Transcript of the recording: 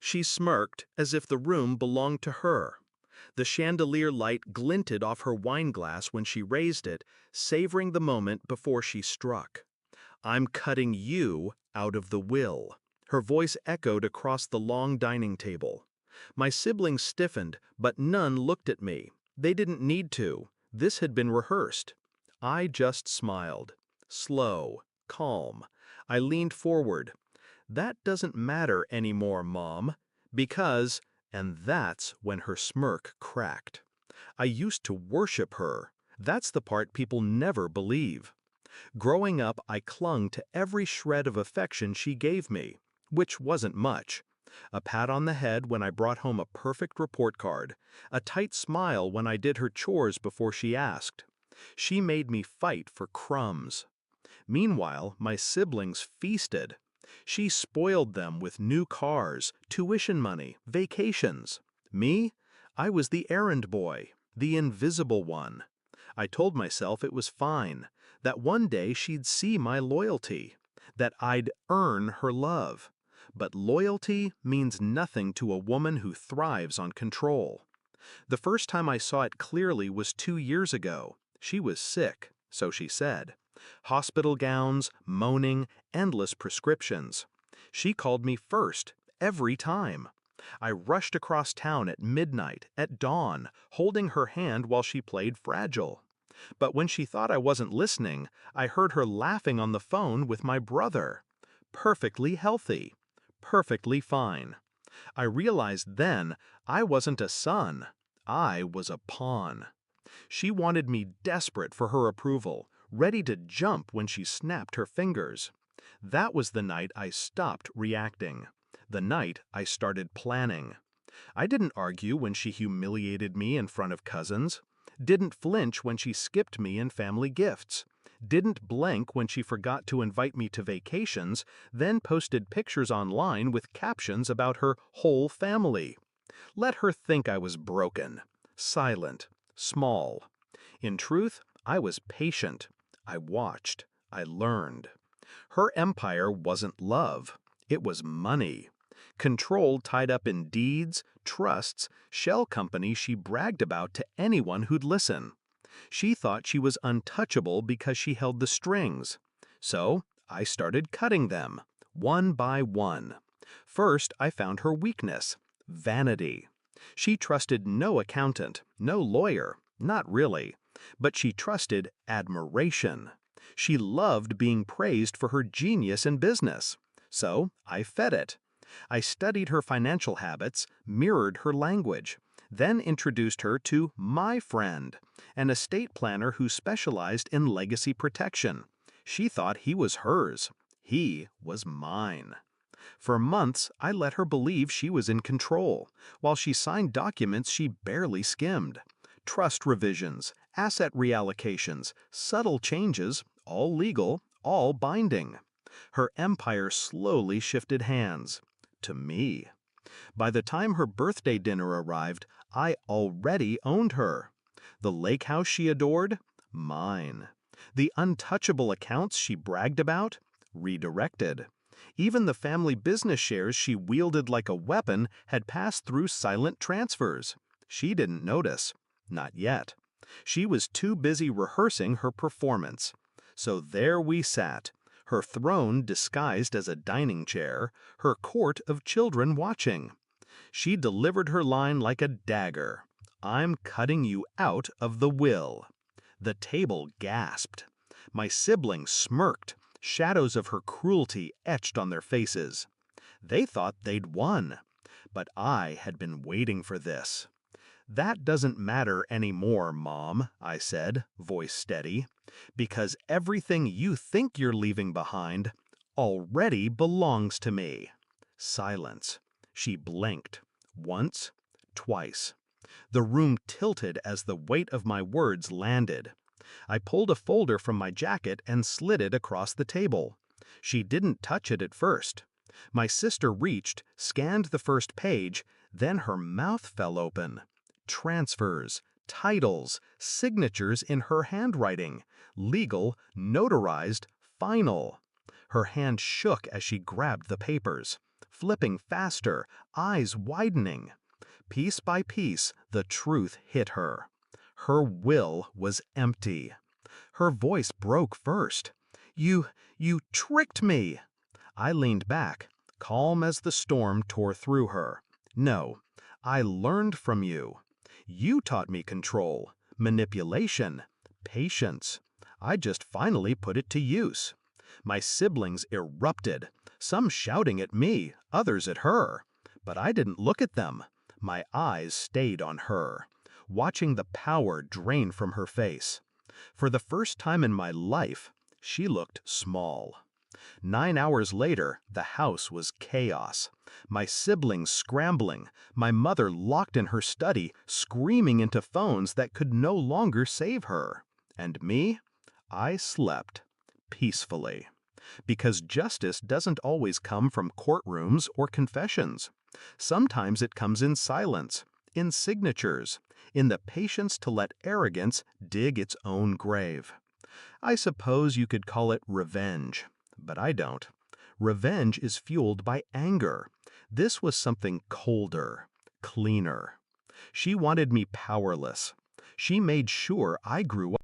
She smirked as if the room belonged to her. The chandelier light glinted off her wineglass when she raised it, savoring the moment before she struck. "I'm cutting you out of the will." Her voice echoed across the long dining table. My siblings stiffened, but none looked at me. They didn't need to. This had been rehearsed. I just smiled. Slow, calm. I leaned forward. "That doesn't matter anymore, Mom. Because," and that's when her smirk cracked. "I used to worship her. That's the part people never believe. Growing up, I clung to every shred of affection she gave me, which wasn't much. A pat on the head when I brought home a perfect report card, a tight smile when I did her chores before she asked. She made me fight for crumbs. Meanwhile, my siblings feasted. She spoiled them with new cars, tuition money, vacations. Me? I was the errand boy, the invisible one. I told myself it was fine, that one day she'd see my loyalty, that I'd earn her love. But loyalty means nothing to a woman who thrives on control. The first time I saw it clearly was 2 years ago. She was sick, so she said. Hospital gowns, moaning, endless prescriptions. She called me first, every time. I rushed across town at midnight, at dawn, holding her hand while she played Fragile. But when she thought I wasn't listening, I heard her laughing on the phone with my brother. Perfectly healthy. Perfectly fine. I realized then I wasn't a son. I was a pawn. She wanted me desperate for her approval, ready to jump when she snapped her fingers. That was the night I stopped reacting. The night I started planning. I didn't argue when she humiliated me in front of cousins. Didn't flinch when she skipped me in family gifts. Didn't blank when she forgot to invite me to vacations, then posted pictures online with captions about her whole family. Let her think I was broken, silent, small. In truth, I was patient. I watched. I learned. Her empire wasn't love. It was money. Control tied up in deeds, trusts, shell companies she bragged about to anyone who'd listen. She thought she was untouchable because she held the strings. So I started cutting them, one by one. First, I found her weakness, vanity. She trusted no accountant, no lawyer, not really, but she trusted admiration. She loved being praised for her genius in business. So I fed it. I studied her financial habits, mirrored her language, then introduced her to my friend, an estate planner who specialized in legacy protection. She thought he was hers. He was mine. For months, I let her believe she was in control, while she signed documents she barely skimmed. Trust revisions, asset reallocations, subtle changes, all legal, all binding. Her empire slowly shifted hands. To me. By the time her birthday dinner arrived, I already owned her. The lake house she adored? Mine. The untouchable accounts she bragged about? Redirected. Even the family business shares she wielded like a weapon had passed through silent transfers. She didn't notice. Not yet. She was too busy rehearsing her performance. So there we sat, her throne disguised as a dining chair, her court of children watching. She delivered her line like a dagger. "I'm cutting you out of the will." The table gasped. My siblings smirked, shadows of her cruelty etched on their faces. They thought they'd won, but I had been waiting for this. "That doesn't matter anymore, Mom," I said, voice steady, "because everything you think you're leaving behind already belongs to me." Silence. She blinked. Once, twice. The room tilted as the weight of my words landed. I pulled a folder from my jacket and slid it across the table. She didn't touch it at first. My sister reached, scanned the first page, then her mouth fell open. Transfers, titles, signatures in her handwriting, legal, notarized, final. Her hand shook as she grabbed the papers. flipping faster, eyes widening. Piece by piece, the truth hit her. Her will was empty. Her voice broke first. You tricked me!" I leaned back, calm as the storm tore through her. "No, I learned from you. You taught me control, manipulation, patience. I just finally put it to use." My siblings erupted, some shouting at me, others at her. But I didn't look at them. My eyes stayed on her, watching the power drain from her face. For the first time in my life, she looked small. 9 hours later, the house was chaos. My siblings scrambling, my mother locked in her study, screaming into phones that could no longer save her. And me? I slept peacefully. Because justice doesn't always come from courtrooms or confessions. Sometimes it comes in silence, in signatures, in the patience to let arrogance dig its own grave. I suppose you could call it revenge, but I don't. Revenge is fueled by anger. This was something colder, cleaner. She wanted me powerless. She made sure I grew up